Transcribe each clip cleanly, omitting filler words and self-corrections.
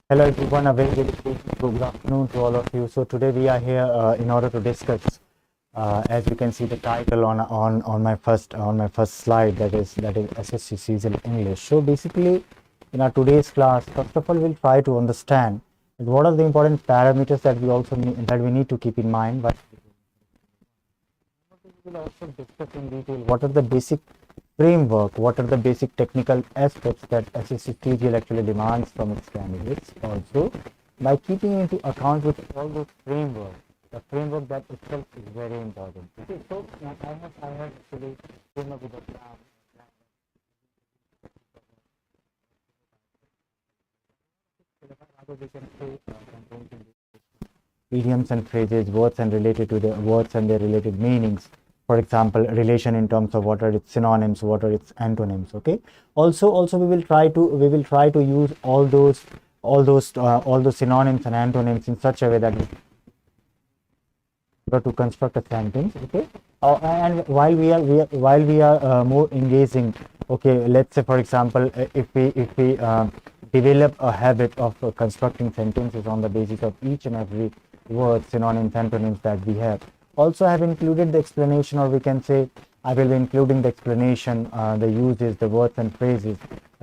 Hello everyone, a very good afternoon to all of you. So today we are here in order to discuss, as you can see the title on my first slide, that is SSC Seasonal English. So basically, in our today's class, first of all, we'll try to understand what are the important parameters that we need to keep in mind. But we will also discuss in detail what are the basic framework, what are the basic technical aspects that SSC CGL actually demands from its candidates. Also, by keeping into account with all those frameworks, the framework that itself is very important. Okay, so I have actually came up with a plan. We can say idioms and phrases, words and related to the words and their related meanings. For example, relation in terms of what are its synonyms, what are its antonyms. Okay. Also, we will try to use all those synonyms and antonyms in such a way that to construct a sentence. Okay. And while we are more engaging. Okay. Let's say, for example, if we develop a habit of constructing sentences on the basis of each and every word, synonyms, antonyms that we have. Also, I have included the explanation, or we can say I will be including the explanation, the uses, the words and phrases,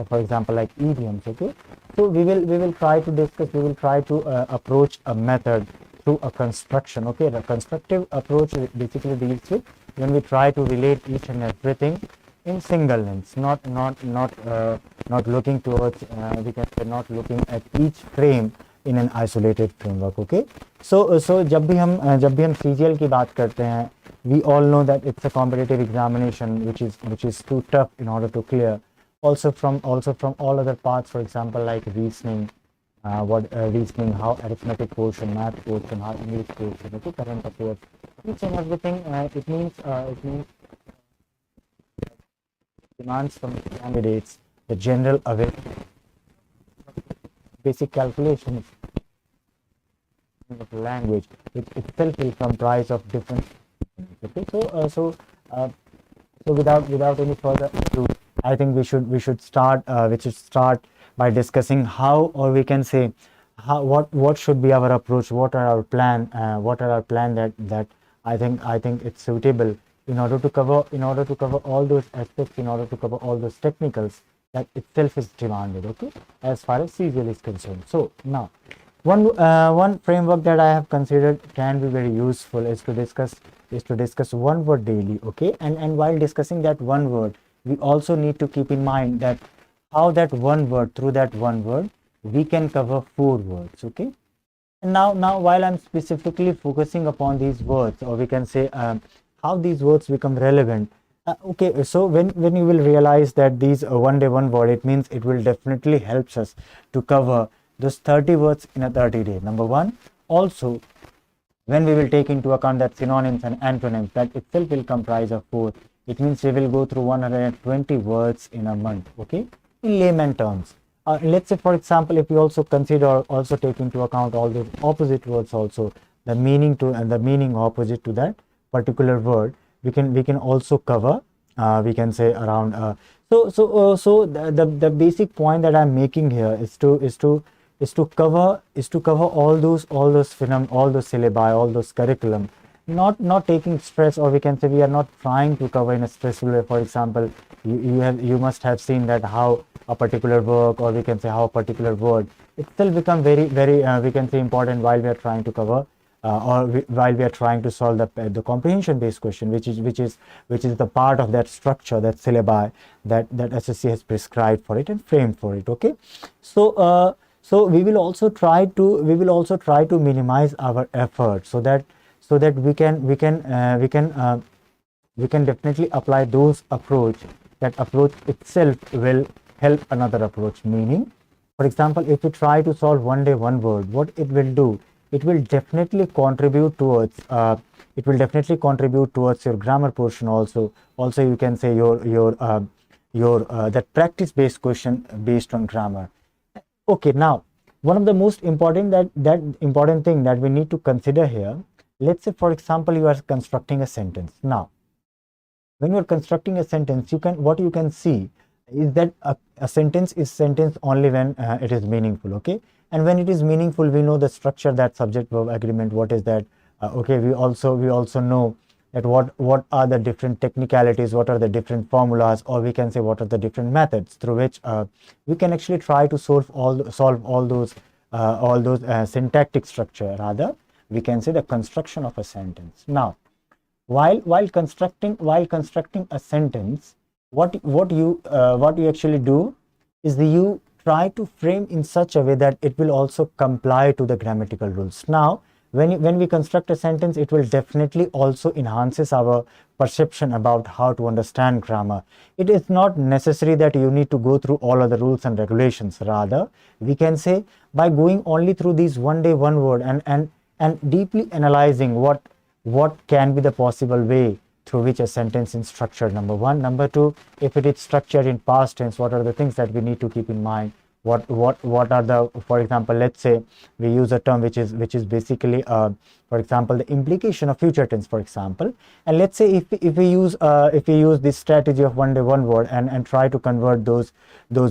for example, like idioms. Okay, so we will try to discuss. We will try to approach a method through a construction. Okay, the constructive approach basically deals with when we try to relate each and everything in single lens, not looking towards we can say not looking at each frame in an isolated framework. Okay, so जब भी हम CGL की बात करते हैं, we all know that it's a competitive examination which is too tough in order to clear. Also from all other parts, for example, like reasoning, reasoning, how arithmetic portion, math portion, how English portion, okay, current affairs, each and everything. It means demands from the candidates the general awareness, basic calculations of language, which itself will comprise of different. Okay, so without any further ado, I think we should start by discussing how, or we can say how, what should be our approach, what are our plan that I think it's suitable in order to cover all those aspects, in order to cover all those technicals that itself is demanded. Okay, as far as CGL is concerned. So now one framework that I have considered can be very useful is to discuss one word daily. Okay, and while discussing that one word, we also need to keep in mind that how that one word, through that one word, we can cover 4 words. Okay, and now while I'm specifically focusing upon these words, or we can say how these words become relevant. Okay, so when you will realize that these one day one word, it means it will definitely helps us to cover those 30 words in a 30 day. Number one. Also, when we will take into account that synonyms and antonyms, that itself will comprise of 4. It means we will go through 120 words in a month. Okay, in layman terms. Let's say, for example, if we also consider, also take into account all the opposite words, also the meaning to and the meaning opposite to that particular word, we can also cover we can say around so the basic point that I'm making here is to cover all those phenomena, all those syllabi, all those curriculum, not taking stress, or we can say we are not trying to cover in a stressful way. For example, you must have seen that how a particular work, or we can say how a particular word itself become very we can say important while we are trying to cover while we are trying to solve the comprehension based question, which is the part of that structure, that syllabi that SSC has prescribed for it and framed for it. Okay, so we will also try to minimize our effort so that we can definitely apply those approach. That approach itself will help another approach. Meaning, for example, if we try to solve one day one word, what it will do, it will definitely contribute towards your grammar portion. Also you can say your that practice based question based on grammar. Okay, now one of the most important important thing that we need to consider here. Let's say, for example, you are constructing a sentence. Now when you are constructing a sentence, what you can see is that a sentence is sentence only when it is meaningful, okay? And when it is meaningful, we know the structure, that subject verb agreement, what is that? Okay, we also know that what are the different technicalities, what are the different formulas, or we can say what are the different methods through which we can actually try to solve all those syntactic structure, rather we can say the construction of a sentence. Now, while constructing a sentence, what you actually do is you try to frame in such a way that it will also comply to the grammatical rules. Now, when we construct a sentence, it will definitely also enhances our perception about how to understand grammar. It is not necessary that you need to go through all of the rules and regulations. Rather, we can say by going only through these one day one word and deeply analyzing what can be the possible way through which a sentence is structured, number one. Number two, if it is structured in past tense, what are the things that we need to keep in mind? What are the, for example, let's say we use a term which is basically for example, the implication of future tense, for example. And let's say if we use this strategy of one day one word and try to convert those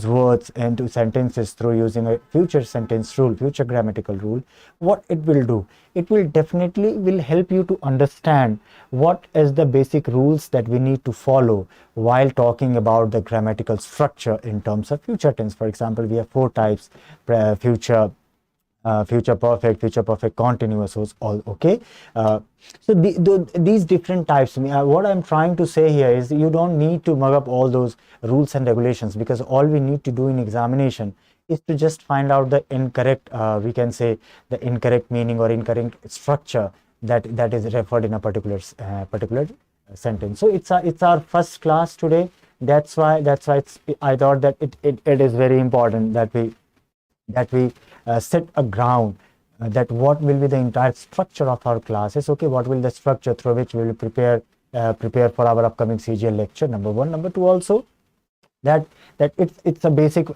words into sentences through using a future sentence rule, future grammatical rule, what it will do, it will definitely help you to understand what is the basic rules that we need to follow while talking about the grammatical structure in terms of future tense. For example, we have 4 types: future perfect, future perfect continuous, all okay. So these different types, what I'm trying to say here is you don't need to mug up all those rules and regulations, because all we need to do in examination is to just find out the incorrect, we can say the incorrect meaning or incorrect structure that is referred in a particular sentence. So it's our first class today. That's why I thought that it is very important that we set a ground that what will be the entire structure of our classes. Okay, what will the structure through which we will prepare for our upcoming CGL lecture, number one. Number two, also that it's a basic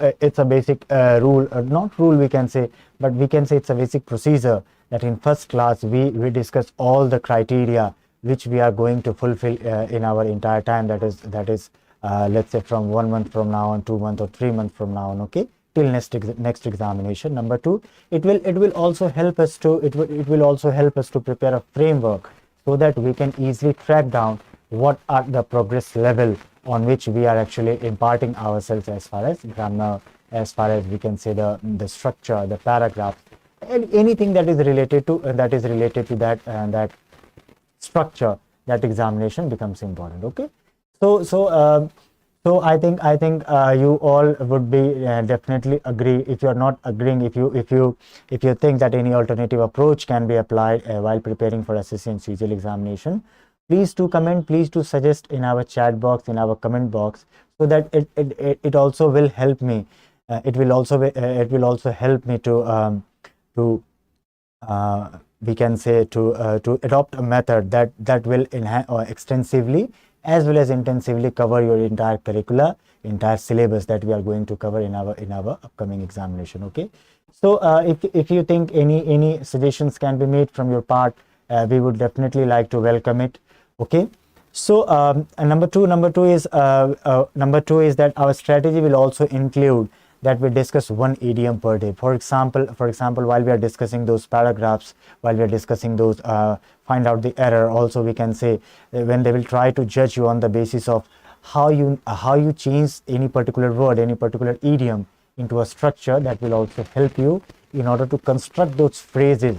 rule, not rule we can say, but we can say it's a basic procedure that in first class we discuss all the criteria which we are going to fulfill in our entire time, that is let's say from 1 month from now on, 2 months or 3 months from now on, okay, till next examination. Number two, it will also help us to prepare a framework so that we can easily track down what are the progress level on which we are actually imparting ourselves as far as grammar, as far as we can say the structure, the paragraph, and anything that is related to that structure. That examination becomes important. Okay, so I think you all would be definitely agree. If you are not agreeing, if you think that any alternative approach can be applied while preparing for SSC and CGL examination, please do comment, please do suggest in our chat box, in our comment box, so that it also will help me. It will also help me to we can say to adopt a method that will extensively as well as intensively cover your entire curricula, entire syllabus that we are going to cover in our upcoming examination. Okay, so if you think any suggestions can be made from your part, we would definitely like to welcome it. Okay, so number two is that our strategy will also include that we discuss one idiom per day. For example, while we are discussing those paragraphs, while we are discussing those find out the error, also we can say when they will try to judge you on the basis of how you change any particular word, any particular idiom into a structure, that will also help you in order to construct those phrases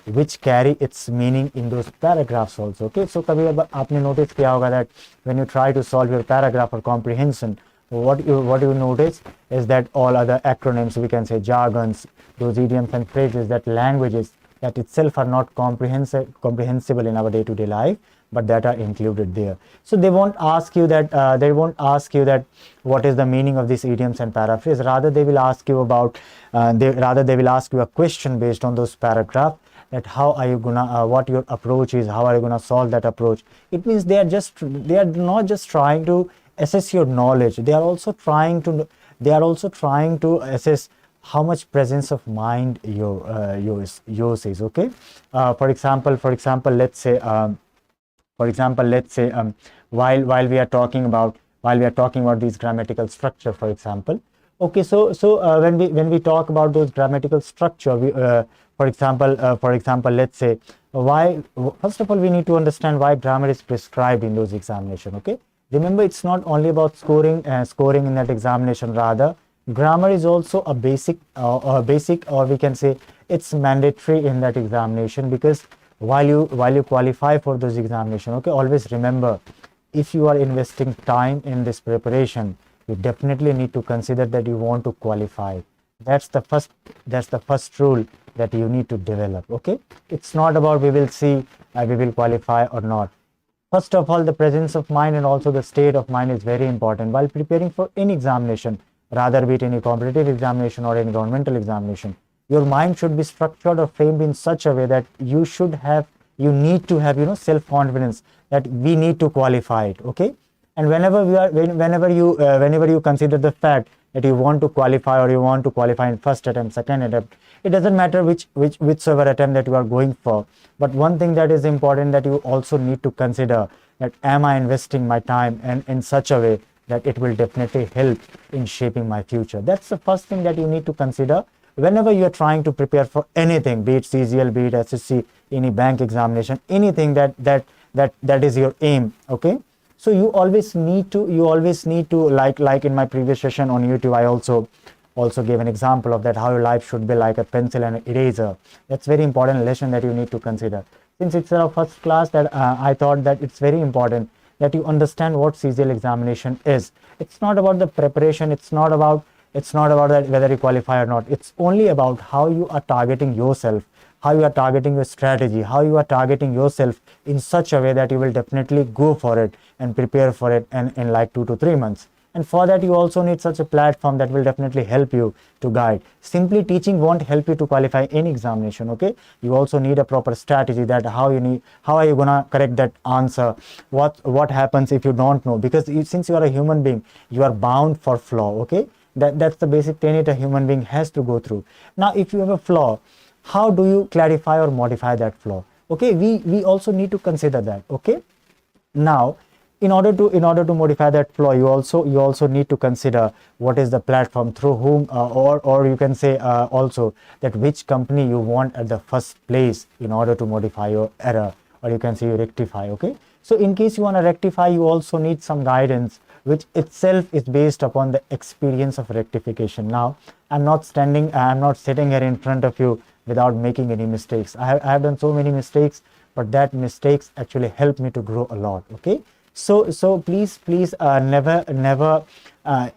which carry its meaning in those paragraphs also. Okay, so kabhi aapne notice kiya hoga that when you try to solve your paragraph or comprehension, what you notice is that all other acronyms, we can say jargons, those idioms and phrases, that languages that itself are not comprehensible in our day-to-day life, but that are included there. So they won't ask you that what is the meaning of these idioms and paraphrase. Rather they will ask you about they will ask you a question based on those paragraphs, that how are you gonna what your approach is, how are you gonna solve that approach. It means they are not just trying to assess your knowledge, they are also trying to assess how much presence of mind yours is. Okay, for example, let's say while we are talking about while we are talking about these grammatical structure, for example. Okay, so when we talk about those grammatical structure, we for example, let's say why, first of all, we need to understand why grammar is prescribed in those examination. Okay, remember, it's not only about scoring in that examination. Rather, grammar is also a basic or we can say it's mandatory in that examination, because while you qualify for those examination, okay, always remember, if you are investing time in this preparation, you definitely need to consider that you want to qualify. That's the first rule that you need to develop. Okay, it's not about we will see we will qualify or not. First of all, the presence of mind and also the state of mind is very important while preparing for any examination, rather be it any competitive examination or any governmental examination. Your mind should be structured or framed in such a way that you need to have self-confidence that we need to qualify it. Okay, and whenever you consider the fact that you want to qualify, or you want to qualify in first attempt, second attempt, it doesn't matter whichsoever attempt that you are going for, but one thing that is important, that you also need to consider that am I investing my time and in such a way that it will definitely help in shaping my future. That's the first thing that you need to consider whenever you are trying to prepare for anything, be it CGL, be it SSC, any bank examination, anything that is your aim. Okay, so you always need to like in my previous session on YouTube, I also gave an example of that, how your life should be like a pencil and an eraser. That's very important lesson that you need to consider. Since it's our first class, that I thought that it's very important that you understand what CGL examination is. It's not about the preparation, it's not about that whether you qualify or not. It's only about how you are targeting yourself, how you are targeting your strategy, how you are targeting yourself in such a way that you will definitely go for it and prepare for it in like 2 to 3 months. And for that, you also need such a platform that will definitely help you to guide. Simply teaching won't help you to qualify any examination. Okay, you also need a proper strategy, that how are you gonna correct that answer, what happens if you don't know, because since you are a human being, you are bound for flaw. Okay, that's the basic tenet a human being has to go through. Now, if you have a flaw, how do you clarify or modify that flaw? Okay, we also need to consider that. Okay, now in order to modify that flaw, you also need to consider what is the platform through whom or you can say also that which company you want at the first place in order to modify your error, or you can say you rectify. Okay, so in case you want to rectify, you also need some guidance, which itself is based upon the experience of rectification. Now, I'm not sitting here in front of you without making any mistakes. I have done so many mistakes, but that mistakes actually helped me to grow a lot. Okay, so please never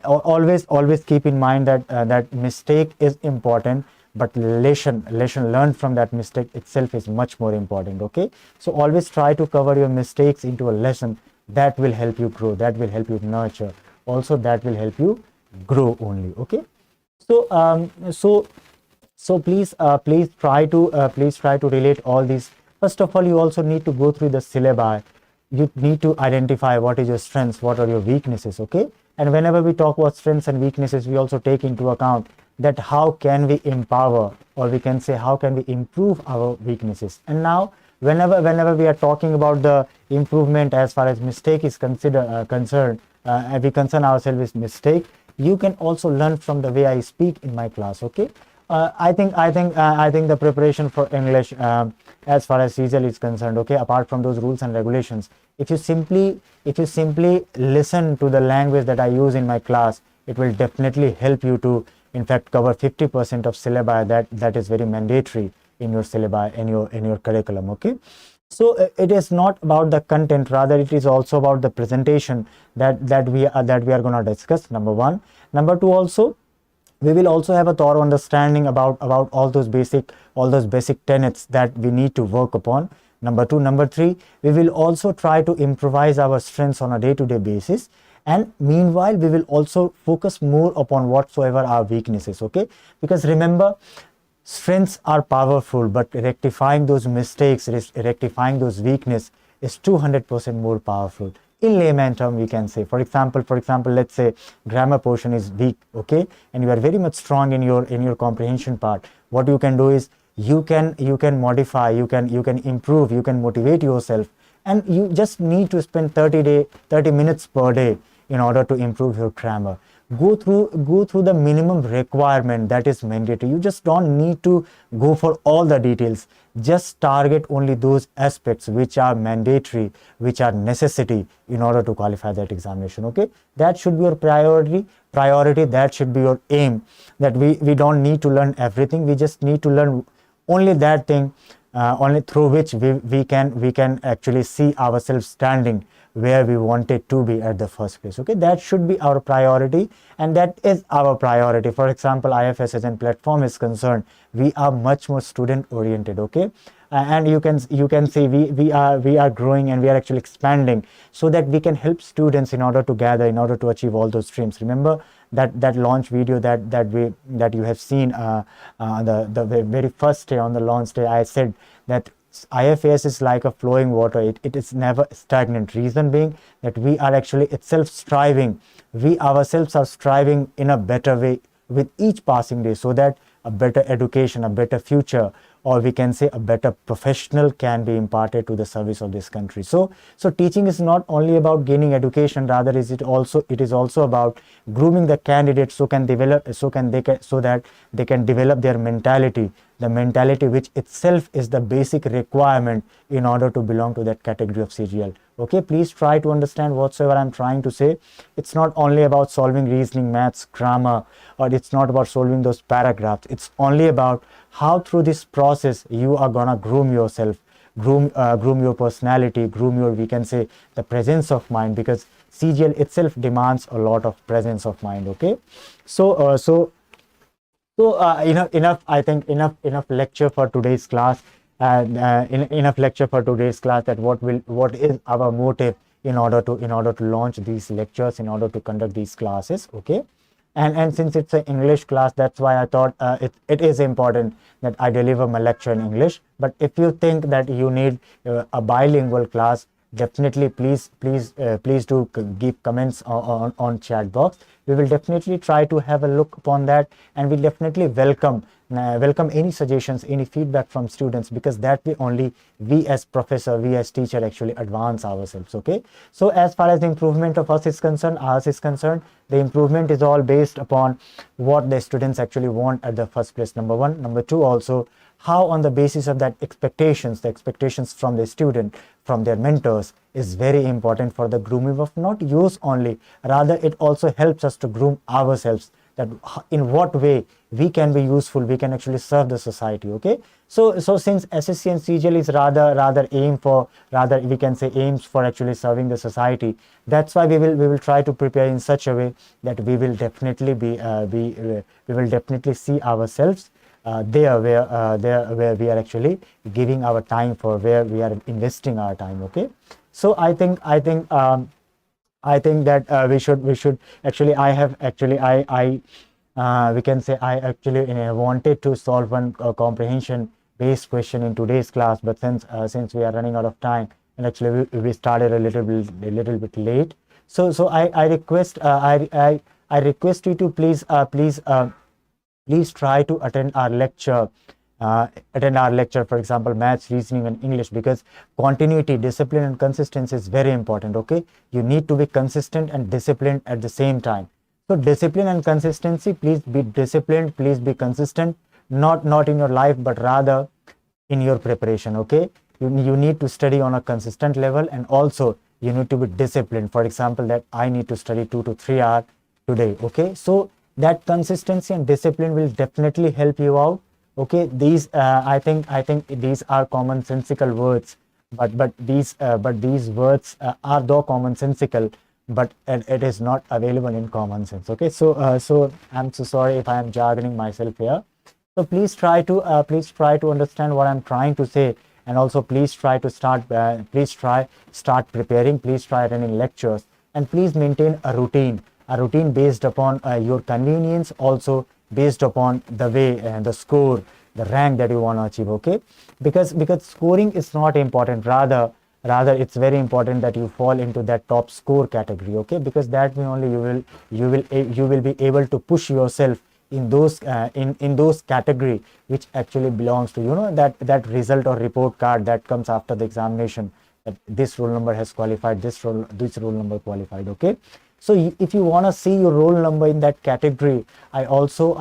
always keep in mind that mistake is important, but lesson learned from that mistake itself is much more important. Okay, so always try to cover your mistakes into a lesson that will help you grow, that will help you nurture, also that will help you grow only. Okay, so please try to relate all these. First of all, you also need to go through the syllabi. You need to identify what is your strengths, what are your weaknesses. Okay, and whenever we talk about strengths and weaknesses, we also take into account that how can we empower, or we can say how can we improve our weaknesses. And now whenever we are talking about the improvement as far as mistake is concerned, we concern ourselves with mistake, you can also learn from the way I speak in my class. Okay, I think the preparation for English as far as CGL is concerned, okay, apart from those rules and regulations, if you simply listen to the language that I use in my class, it will definitely help you to in fact cover 50% of syllabi that is very mandatory in your syllabi, in your curriculum. Okay, so it is not about the content, rather it is also about the presentation that we are going to discuss. Number one. Number two, also we will also have a thorough understanding about all those basic tenets that we need to work upon. Number two. Number three, we will also try to improvise our strengths on a day-to-day basis, and meanwhile we will also focus more upon whatsoever our weaknesses. Okay, because remember, strengths are powerful, but rectifying those mistakes, rectifying those weakness is 200% more powerful. In layman term, we can say, for example, let's say grammar portion is weak. Okay, and you are very much strong in your comprehension part. What you can do is you can modify, you can improve, you can motivate yourself, and you just need to spend 30 minutes per day in order to improve your grammar. Go through the minimum requirement that is mandatory. You just don't need to go for all the details. Just target only those aspects which are mandatory, which are necessity in order to qualify that examination. Okay, that should be your priority. That should be your aim, that we don't need to learn everything. We just need to learn only that thing, only through which we can actually see ourselves standing where we wanted to be at the first place. Okay, that should be our priority, and that is our priority. For example, IFAS as a platform is concerned, we are much more student oriented. Okay, and you can see we are growing, and we are actually expanding, so that we can help students in order to gather, in order to achieve all those dreams. Remember that launch video that you have seen, the very first day, on the launch day, I said that IFAS is like a flowing water. It is never stagnant. Reason being that we are actually itself striving. We ourselves are striving in a better way with each passing day, so that a better education, a better future, or we can say a better professional can be imparted to the service of this country. So teaching is not only about gaining education, rather it is also about grooming the candidates so that they can develop their mentality, the mentality which itself is the basic requirement in order to belong to that category of CGL. Okay, please try to understand whatsoever I'm trying to say. It's not only about solving reasoning, maths, grammar, or it's not about solving those paragraphs. It's only about how through this process you are gonna groom yourself, groom your personality, groom your, we can say, the presence of mind, because CGL itself demands a lot of presence of mind. Okay, enough. I think enough lecture for today's class. Enough lecture for today's class. That what is our motive in order to launch these lectures, in order to conduct these classes. Okay, and since it's an English class, that's why I thought it is important that I deliver my lecture in English. But if you think that you need a bilingual class, definitely please do give comments on chat box. We will definitely try to have a look upon that, and we definitely welcome any suggestions, any feedback from students, because that way only we as professor, we as teacher actually advance ourselves. Okay, so as far as the improvement of ours is concerned, the improvement is all based upon what the students actually want at the first place, number one. Number two, also how on the basis of that the expectations from the student, from their mentors, is very important for the grooming of not use only, rather it also helps us to groom ourselves, that in what way we can be useful, we can actually serve the society. Okay, so since SSC and CGL is rather we can say aims for actually serving the society, that's why we will try to prepare in such a way that we will definitely we will definitely see ourselves there where we are actually giving our time for, where we are investing our time. Okay, so I think that we should actually, we can say I actually wanted to solve one comprehension based question in today's class, but since we are running out of time, and actually we started a little bit late, so I request you to please try to attend our lecture. For example, maths, reasoning, and English, because continuity, discipline, and consistency is very important. Okay, you need to be consistent and disciplined at the same time. So discipline and consistency, please be disciplined, please be consistent, not in your life, but rather in your preparation. Okay, you need to study on a consistent level, and also you need to be disciplined. For example, that I need to study 2 to 3 hours today. Okay, so that consistency and discipline will definitely help you out. Okay, these I think these are commonsensical words, but these words are though commonsensical, but it is not available in common sense. Okay, so I'm so sorry if I am jargoning myself here. So please try to understand what I'm trying to say, and also please try to start preparing, please try attending lectures, and please maintain a routine based upon your convenience, also based upon the way and the score, the rank that you want to achieve. Okay, because scoring is not important, rather it's very important that you fall into that top score category. Okay, because that way only you will be able to push yourself in those in those category which actually belongs to, you know, that result or report card that comes after the examination, that this roll number has qualified, this roll number qualified. Okay, So if you want to see your roll number in that category, I also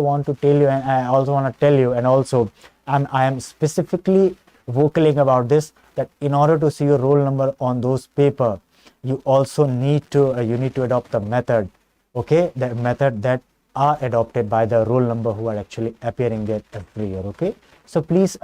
want to tell you, and I also want to tell you, and also I am specifically vocaling about this, that in order to see your roll number on those paper, you also need to adopt the method, okay, the method that are adopted by the roll number who are actually appearing there every year. Okay, so please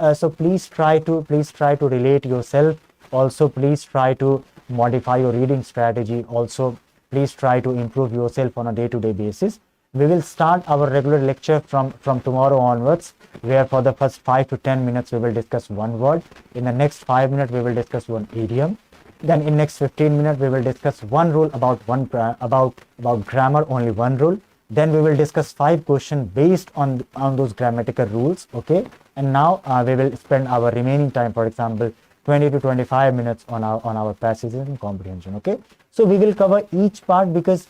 try to relate yourself. Also, please try to modify your reading strategy. Also, please try to improve yourself on a day-to-day basis. We will start our regular lecture from tomorrow onwards, where for the first 5 to 10 minutes we will discuss one word. In the next 5 minutes we will discuss one idiom. Then in next 15 minutes we will discuss one rule about grammar, only one rule. Then we will discuss 5 questions based on those grammatical rules. Okay, and now we will spend our remaining time, for example 20 to 25 minutes on our passage and comprehension. Okay, so we will cover each part, because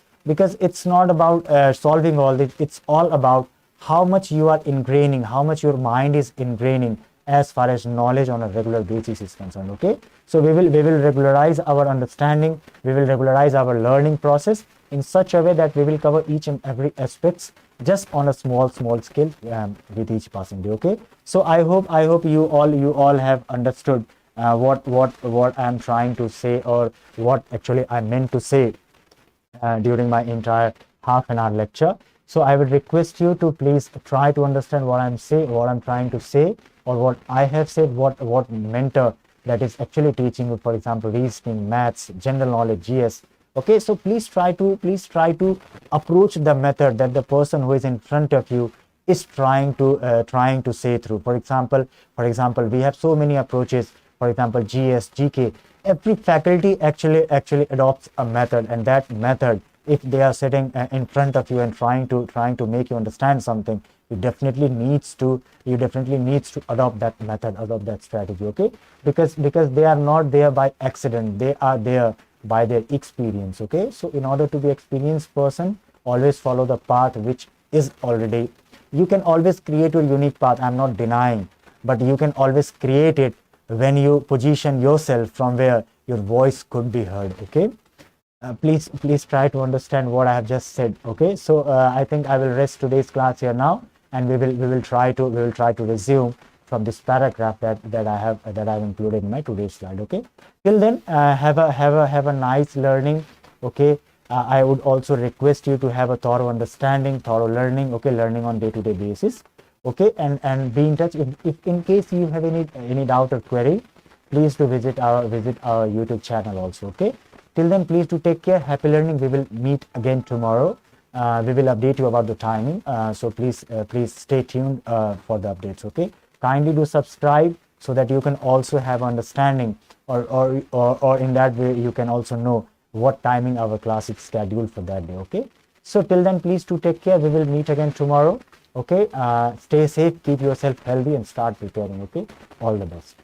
it's not about solving all this. It's all about how much you are ingraining, how much your mind is ingraining as far as knowledge on a regular basis is concerned. Okay, so we will regularize our understanding, we will regularize our learning process in such a way that we will cover each and every aspects just on a small scale with each passing day. Okay, so I hope you all have understood what I'm trying to say, or what actually I meant to say during my entire half an hour lecture. So I would request you to please try to understand what I'm trying to say, or what I have said, what mentor that is actually teaching you, for example, reasoning, maths, general knowledge, GS. Okay, so please try to approach the method that the person who is in front of you is trying to say through. For example, we have so many approaches. For example, GS, GK, every faculty actually adopts a method, and that method, if they are sitting in front of you and trying to make you understand something, you definitely needs to adopt that method, adopt that strategy. Okay, because they are not there by accident, they are there by their experience. Okay, so in order to be experienced person, always follow the path which is already. You can always create your unique path, I'm not denying, but you can always create it when you position yourself from where your voice could be heard. Okay, please try to understand what I have just said. Okay, so I think I will rest today's class here now, and we will try to resume from this paragraph that I have included in my today's slide. Okay, till then, have a nice learning. Okay, I would also request you to have a thorough understanding, thorough learning. Okay, learning on day-to-day basis. Okay, and be in touch if in case you have any doubt or query. Please to visit our YouTube channel also. Okay, till then, please do take care. Happy learning. We will meet again tomorrow. We will update you about the timing, so please stay tuned for the updates. Okay, kindly do subscribe so that you can also have understanding, or in that way you can also know what timing our class is scheduled for that day. Okay, so till then, please do take care. We will meet again tomorrow. Okay, stay safe, keep yourself healthy, and start preparing. Okay, all the best.